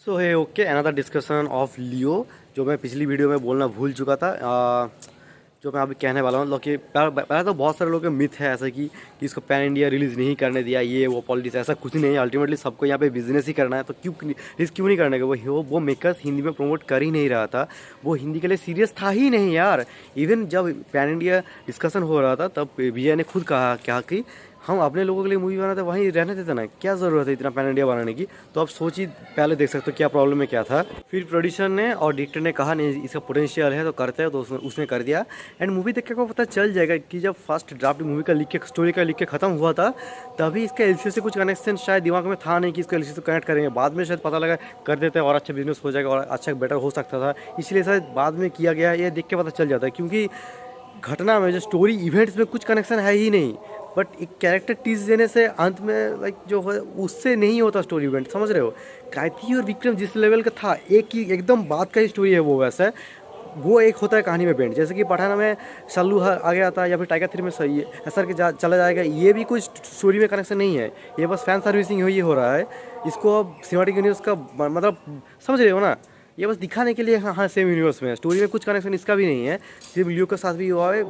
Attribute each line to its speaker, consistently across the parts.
Speaker 1: सो है okay another discussion of लियो। जो मैं पिछली वीडियो में बोलना भूल चुका था, जो मैं अभी कहने वाला हूँ मतलब कि पहले तो बहुत सारे लोगों के मिथ है ऐसा कि इसको पैन इंडिया रिलीज़ नहीं करने दिया, ये वो पॉलिटिक्स, ऐसा कुछ नहीं है। अल्टीमेटली सबको यहाँ पे बिजनेस ही करना है, तो क्यों रिस्क क्यों नहीं करने का। वो मेकर्स हिंदी में प्रमोट कर ही नहीं रहा था, वो हिंदी के लिए सीरियस था ही नहीं यार। इवन जब पैन इंडिया डिस्कशन हो रहा था तब विजय ने खुद कहा क्या कि हम अपने लोगों के लिए मूवी बनाते वहीं रहने देते ना, क्या ज़रूरत है इतना पैन इंडिया बनाने की। तो आप सोचिए, पहले देख सकते हो क्या प्रॉब्लम में क्या था। फिर प्रोड्यूसर ने और डायरेक्टर ने कहा नहीं इसका पोटेंशियल है तो करते हैं, तो उसने कर दिया। एंड मूवी देख के को पता चल जाएगा कि जब फर्स्ट ड्राफ्ट मूवी का लिख के स्टोरी का लिख के ख़त्म हुआ था तभी इसका एलसीओ से कुछ कनेक्शन शायद दिमाग में था नहीं कि इसको एलसीओ से कनेक्ट करेंगे। बाद में शायद पता लगा कर देते हैं और अच्छा बिजनेस हो जाएगा और अच्छा बेटर हो सकता था, इसलिए शायद बाद में किया गया। ये देख के पता चल जाता है क्योंकि घटना में जो स्टोरी इवेंट्स में कुछ कनेक्शन है ही नहीं, बट एक कैरेक्टर टीज देने से अंत में लाइक जो है उससे नहीं होता स्टोरी इवेंट, समझ रहे हो। गायत्री और विक्रम जिस लेवल का था, एक ही एकदम बात का ही स्टोरी है वो, वैसा है वो एक होता है कहानी में बेंड। जैसे कि पठाना में सल्लू आ गया था या फिर टाइगर 3 में सही है ऐसा कि चला जाएगा, ये भी कोई स्टोरी में कनेक्शन नहीं है, ये बस फैन सर्विसिंग ही हो रहा है। इसको अब सिनेमैटिक यूनिवर्स का मतलब समझ रहे हो ना, ये बस दिखाने के लिए हाँ हाँ सेम यूनिवर्स में है, स्टोरी में कुछ कनेक्शन इसका भी नहीं है। सिर्फ लियो के साथ भी हुआ है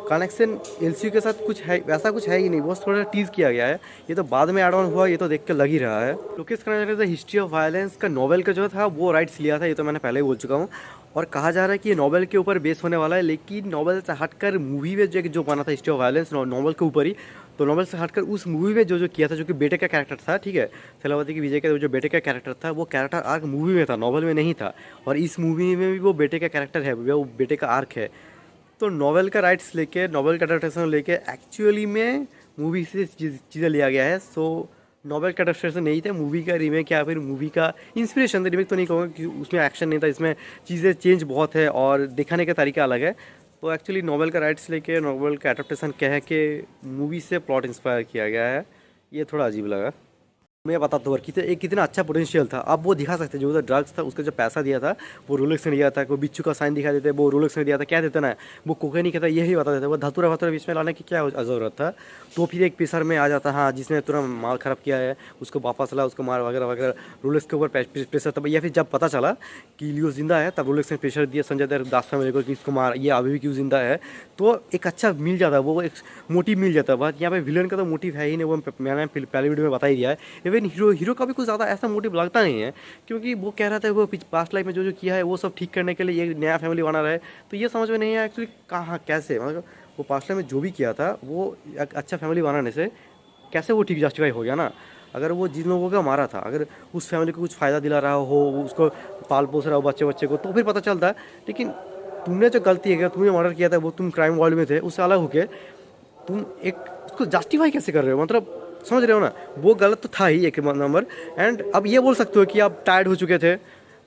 Speaker 1: कनेक्शन, एलसीयू के साथ कुछ है वैसा कुछ है ही नहीं, बस थोड़ा टीज किया गया है। ये तो बाद में एड ऑन हुआ, ये तो देख के लग ही रहा है। लोकेश कनाडा ने हिस्ट्री ऑफ वायलेंस का नॉवेल का जो था वो राइट्स लिया था, ये तो मैंने पहले ही बोल चुका हूँ। और कहा जा रहा है कि ये नॉवेल के ऊपर बेस होने वाला है, लेकिन नॉवेल से हटकर मूवी में जो बना था हिस्ट्री ऑफ वायलेंस नॉवेल के ऊपर ही, तो नॉवेल से हटकर उस मूवी में जो किया था जो कि बेटे का कैरेक्टर था, ठीक है, सेनापति की विजय का जो बेटे का कैरेक्टर था वो कैरेक्टर आर्क मूवी में था, नॉवेल में नहीं था। और इस मूवी में भी वो बेटे का कैरेक्टर है, वो बेटे का आर्क है। तो नॉवेल का राइट्स लेके, नॉवेल का अडेप्टेशन लेके एक्चुअली में मूवी से चीज़ें लिया गया है। सो नॉवेल का अडेप्टेशन नहीं था, मूवी का रीमेक या फिर मूवी का इंस्पिरेशन था। रीमेक तो नहीं कहूँगा क्योंकि उसमें एक्शन नहीं था, इसमें चीज़ें चेंज बहुत है और दिखाने का तरीका अलग है। तो एक्चुअली नॉवेल का राइट्स लेके नॉवेल का एडेप्टेशन कह के मूवी से प्लॉट इंस्पायर किया गया है, ये थोड़ा अजीब लगा। मैं बताता हूँ कितना अच्छा पोटेंशियल था। अब वो दिखा सकते जो उधर ड्रग्स था उसका जो पैसा दिया था वो रोलेक्स ने दिया था, कोई बिच्छू का साइन दिखा देते वो रोलेक्स ने दिया था, क्या देते ना वो कोके नहीं कहता, यही बता देते। वो धतूरा वतूरा बीच में लाने की क्या ज़रूरत था। तो फिर एक पिसर में आ जाता हाँ जिसने तुरंत माल ख़राब किया है उसको वापस ला, उसको मार वगैरह वगैरह। रोलेक्स के ऊपर प्रेशर तब या फिर जब पता चला कि लियो जिंदा है तब रोलेक्स ने प्रेशर दिया संजय दत्त दास फैमिली को कि इसको मार, ये अभी भी क्यों जिंदा है। तो एक अच्छा मिल जाता है, वो एक मोटिव मिल जाता है। बात यहाँ पे विलन का तो मोटिव है ही नहीं, वो मैंने पहले वीडियो में बता ही दिया है। इवन हीरो का भी कुछ ज़्यादा ऐसा मोटिव लगता नहीं है, क्योंकि वो कह रहा था वो पास्ट लाइफ में जो किया है वो सब ठीक करने के लिए ये नया फैमिली बना रहा है। तो ये समझ में नहीं है एक्चुअली कहाँ कैसे, मतलब वो पास्ट लाइफ में जो भी किया था वो एक अच्छा फैमिली बनाने से कैसे वो ठीक जस्टिफाई हो गया ना। अगर वो जिन लोगों का मारा था अगर उस फैमिली को कुछ फ़ायदा दिला रहा हो, उसको पाल पोस रहा हो बच्चे को, तो फिर पता चलता है। लेकिन तुमने जो गलती है, तुमने मर्डर किया था वो तुम क्राइम वर्ल्ड में थे, उससे अलग होके तुम एक उसको जस्टिफाई कैसे कर रहे हो, मतलब समझ रहे हो ना। वो गलत तो था ही एक नंबर। एंड अब ये बोल सकते हो कि आप टायर्ड हो चुके थे,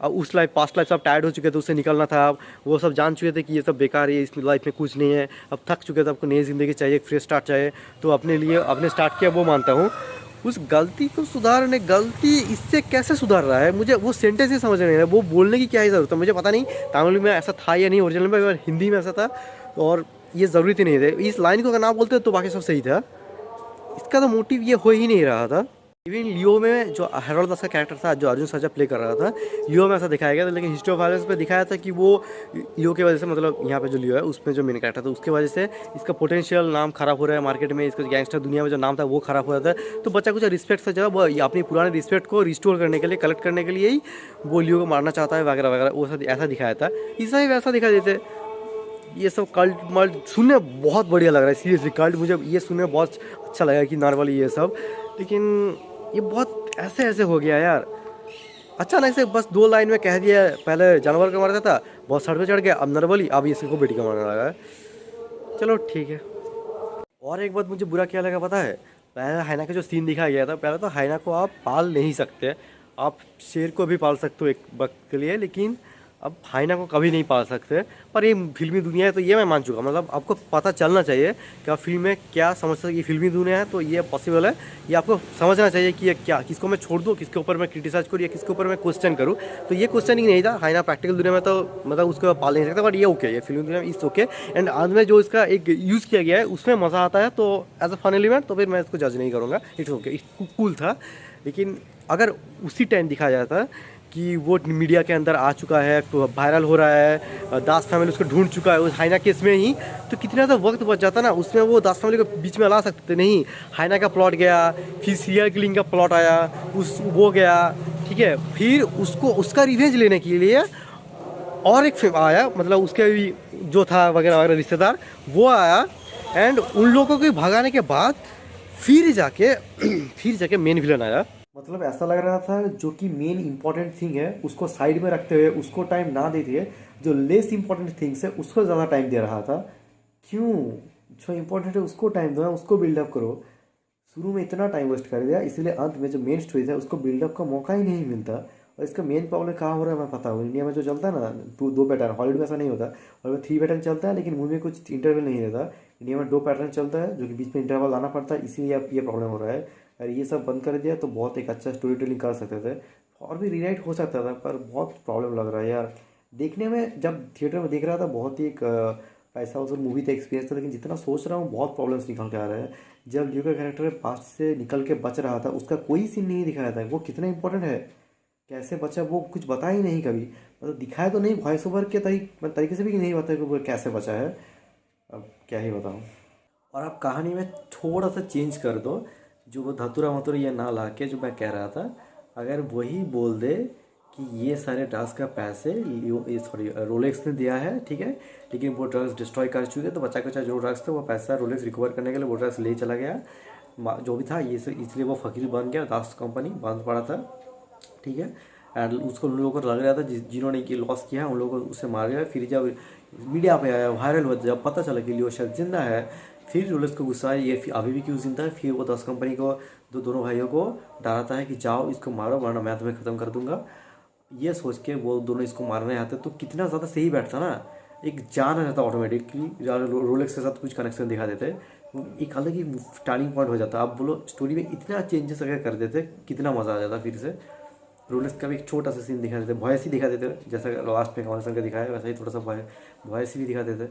Speaker 1: अब उस लाइफ पास्ट लाइफ से आप टायर्ड हो चुके थे, उससे निकलना था। आप वो सब जान चुके थे कि ये सब बेकार है, इस लाइफ में कुछ नहीं है, अब थक चुके थे, आपको नई ज़िंदगी चाहिए, एक फ्रेश स्टार्ट चाहिए। तो अपने लिए आपने स्टार्ट किया, वो मानता हूँ। उस गलती को सुधारने, गलती इससे कैसे सुधार रहा है, मुझे वो सेंटेंस ही समझ नहीं है। वो बोलने की क्या ही ज़रूरत है, मुझे पता नहीं तमिल में ऐसा था या नहीं ओरिजिनल में, हिंदी में ऐसा था और ये ज़रूरत ही नहीं थी। इस लाइन को अगर ना बोलते तो बाकी सब सही था, इसका तो मोटिव ये हो ही नहीं रहा था। इवन लियो में जो हेरोल्ड दास का कैरेक्टर था जो अर्जुन सर्जा प्ले कर रहा था, लियो में ऐसा दिखाया गया था, लेकिन हिस्ट्री ऑफ वायलेंस में दिखाया था कि वो लियो की वजह से, मतलब यहाँ पे जो लियो है उसमें जो मेन कैरेक्टर था उसके वजह से इसका पोटेंशियल नाम खराब हो रहा है मार्केट में, इसका गैंगस्टर दुनिया में जो नाम था वो खराब हो रहा था। तो बच्चा कुछ रिस्पेक्ट से जब अपनी पुराने रिस्पेक्ट को रिस्टोर करने के लिए, कलेक्ट करने के लिए ही वो लियो को मारना चाहता है वगैरह वगैरह, वो सब ऐसा दिखाया था। इसमें ही वैसा दिखा देते। ये सब कल्ट मल्ट सुनने बहुत बढ़िया लग रहा है, सीरियसली कल्ट मुझे ये सुनने बहुत अच्छा लगा कि नॉर्मली ये सब, लेकिन ये बहुत ऐसे ऐसे हो गया यार। अचानक से बस 2 लाइन में कह दिया, पहले जानवर का मारता था, बहुत सर पे चढ़ गया, अब नॉर्मली अब ये इसको बेटी का मारने लगा है। चलो ठीक है। और एक बात मुझे बुरा क्या लगा पता है, पहले हाइना का जो सीन दिखाया गया था, पहले तो हाइना को आप पाल नहीं सकते, आप शेर को भी पाल सकते हो एक वक्त के लिए, लेकिन अब हाइना को कभी नहीं पाल सकते। पर ये फिल्मी दुनिया है तो ये मैं मान चुका, मतलब आपको पता चलना चाहिए कि आप फिल्म में क्या समझते हैं कि फिल्मी दुनिया है, तो ये पॉसिबल है। ये आपको समझना चाहिए कि ये क्या, किसको मैं छोड़ दूँ, किसके ऊपर मैं क्रिटिसाइज करूँ या किसके ऊपर मैं क्वेश्चन करूँ। तो ये क्वेश्चन ही नहीं था। हाइना प्रैक्टिकल दुनिया में तो मतलब उसको पाल नहीं सकता, बट ये ओके, ये फिल्मी दुनिया में इस ओके। एंड आज में जो इसका एक यूज़ किया गया है उसमें मज़ा आता है, तो एज अ फन एलिमेंट तो फिर मैं इसको जज नहीं करूँगा, इट्स ओके, कूल था। लेकिन अगर उसी टाइम दिखाया जाता कि वो मीडिया के अंदर आ चुका है, वायरल हो रहा है, दास फैमिली उसको ढूंढ चुका है उस हाइना केस में ही, तो कितना ज़्यादा वक्त बच जाता ना, उसमें वो दास फैमिली को बीच में ला सकते थे। नहीं, हाइना का प्लॉट गया, फिर सीरियल किलिंग का प्लॉट आया, वो गया, ठीक है, फिर उसको उसका रिवेंज लेने के लिए और एक आया, मतलब उसके भी जो था वगैरह वगैरह रिश्तेदार वो आया, एंड उन लोगों को भगाने के बाद फिर जाके मेन विलन आया। मतलब ऐसा लग रहा था जो कि मेन इंपॉर्टेंट थिंग है उसको साइड में रखते हुए, उसको टाइम ना देते हुए जो लेस इंपॉर्टेंट थिंग्स है उसको ज़्यादा टाइम दे रहा था। क्यों? जो इंपॉर्टेंट है उसको टाइम दो, उसको बिल्डअप करो। शुरू में इतना टाइम वेस्ट कर दिया, इसलिए अंत में जो मेन स्टोरी है उसको बिल्डअप का मौका ही नहीं मिलता। और इसका मेन प्रॉब्लम कहाँ हो रहा है मैं पता हूँ, इंडिया में जो चलता है ना दो पैटर्न, हॉलीवुड में ऐसा नहीं होता, हॉलीवुड में 3 पैटर्न चलता है लेकिन मूवी में कुछ इंटरवल नहीं देता। इंडिया में 2 पैटर्न चलता है जो कि बीच में इंटरवल आना पड़ता है, इसीलिए अब ये प्रॉब्लम हो रहा है। और ये सब बंद कर दिया तो बहुत एक अच्छा स्टोरी टेलिंग कर सकते थे और भी रीराइट हो सकता था, पर बहुत प्रॉब्लम लग रहा है यार देखने में। जब थिएटर में देख रहा था बहुत ही एक पैसा वसूल मूवी था, एक्सपीरियंस था, लेकिन जितना सोच रहा हूँ बहुत प्रॉब्लम्स निकल के आ रहे हैं। जब लियो का कैरेक्टर पास्ट से निकल के बच रहा था उसका कोई सीन नहीं दिखाया था, वो कितना इंपॉर्टेंट है, कैसे बचा वो कुछ बता ही नहीं कभी, मतलब दिखाया तो नहीं, वॉइस ओवर के तरीके से भी नहीं बताया कि वो कैसे बचा है। अब क्या ही बताऊँ। और आप कहानी में थोड़ा सा चेंज कर दो, जो वो धतुरा मथुरा ये ना ला के, जो मैं कह रहा था, अगर वही बोल दे कि ये सारे ड्रग्स का पैसे रोलेक्स ने दिया है, ठीक है, लेकिन वो ड्रग्स डिस्ट्रॉय कर चुके, तो बचा कुचा जो ड्रग्स थे वो पैसा रोलेक्स रिकवर करने के लिए वो ड्रग्स ले चला गया, जो भी था ये, इसलिए वो फकीर बन गया, दास कंपनी बंद पड़ा था, ठीक है। एंड उसको उन लोगों को लग रहा था जिन्होंने ये लॉस किया है उन लोगों को उसे मार गया। फिर जब मीडिया पे आया, वायरल हुआ, जब पता चला कि लियो शायद जिंदा है, फिर रोलेक्स को गुस्सा है, ये अभी भी क्यों जिंदा है। फिर वो दास कंपनी को दोनों भाइयों को डराता है कि जाओ इसको मारो वरना मैं तुम्हें ख़त्म कर दूंगा। ये सोच के वो दोनों इसको मारने आते तो कितना ज़्यादा सही बैठता ना, एक जान रहता ऑटोमेटिकली, रोलेक्स के साथ कुछ कनेक्शन दिखा देते, एक अलग ही टर्निंग पॉइंट हो जाता। आप बोलो स्टोरी में इतना चेंजेस अगर कर देते कितना मज़ा आ जाता। फिर से रोलेक्स का भी एक छोटा सा सीन दिखा देते, वॉइस ही दिखा देते, जैसा लास्ट में कमल सर का दिखाया वैसा ही थोड़ा सा वॉइस भी दिखा देते,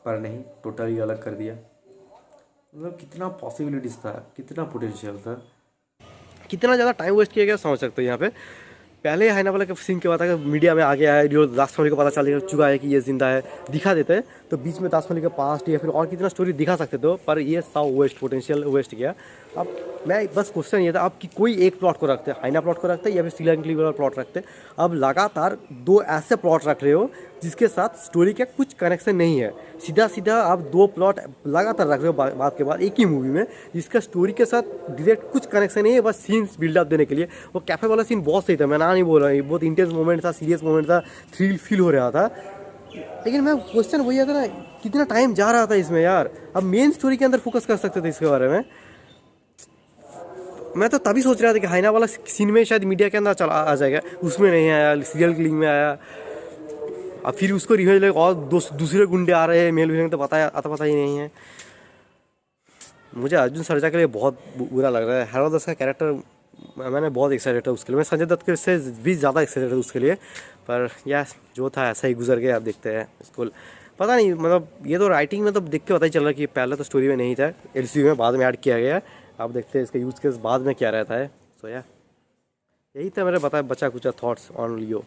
Speaker 1: पर नहीं, टोटली अलग कर दिया। मतलब कितना पॉसिबिलिटीज़ था, कितना पोटेंशियल था, कितना ज़्यादा टाइम वेस्ट किया गया समझ सकते हो यहाँ पे। पहले हाइना वाला के सीन के बाद अगर मीडिया में आ गया है, जो दास फैमिली को पता चल चुका है कि ये जिंदा है, दिखा देते हैं, तो बीच में दास फैमिली का पास्ट या फिर और कितना स्टोरी दिखा सकते थे, पर ये सब वेस्ट, पोटेंशियल वेस्ट किया। अब मैं बस क्वेश्चन ये था आप कि कोई एक प्लॉट को रखते, हाइना प्लॉट को रखते या फिर सीरियल किलिंग वाला प्लॉट रखते। अब लगातार 2 ऐसे प्लॉट रख रहे हो जिसके साथ स्टोरी का कुछ कनेक्शन नहीं है, सीधा सीधा आप 2 प्लॉट लगातार रख रहे हो बाद के बाद एक ही मूवी में, जिसका स्टोरी के साथ डायरेक्ट कुछ कनेक्शन नहीं है, बस सीन्स बिल्डअप देने के लिए। वो कैफे वाला सीन बहुत सही था, मैं ना नहीं बोल रहा हूँ, बहुत इंटेंस मोमेंट था, सीरियस मोमेंट था, थ्रिल फील हो रहा था, लेकिन मैं क्वेश्चन वही आता ना कितना टाइम जा रहा था इसमें यार। अब मेन स्टोरी के अंदर फोकस कर सकते थे इसके बारे में। मैं तो तभी सोच रहा था कि हाइना वाला सीन में शायद मीडिया के अंदर चला आ जाएगा, उसमें नहीं आया, सीरियल किलिंग में आया। अब फिर उसको रिवेंज लेके और दूसरे गुंडे आ रहे हैं, मेल विलेन तो पता ही नहीं है। मुझे अर्जुन सर्जा के लिए बहुत बुरा लग रहा है। हेरो दास का कैरेक्टर मैंने बहुत एक्साइटेड था उसके लिए, मैं संजय दत्त के से भी ज़्यादा एक्साइटेड था उसके लिए, पर यार जो था ऐसा ही गुजर गया। आप देखते हैं इसको, पता नहीं, मतलब ये तो राइटिंग में तो देख के पता ही चल रहा है कि पहले तो स्टोरी में नहीं था, एलसीयू में बाद में ऐड किया गया। आप देखते हैं इसका यूज़ केस बाद में क्या रहता है। सो यार यही था मेरे बचा कुछ थॉट्स ऑन लियो।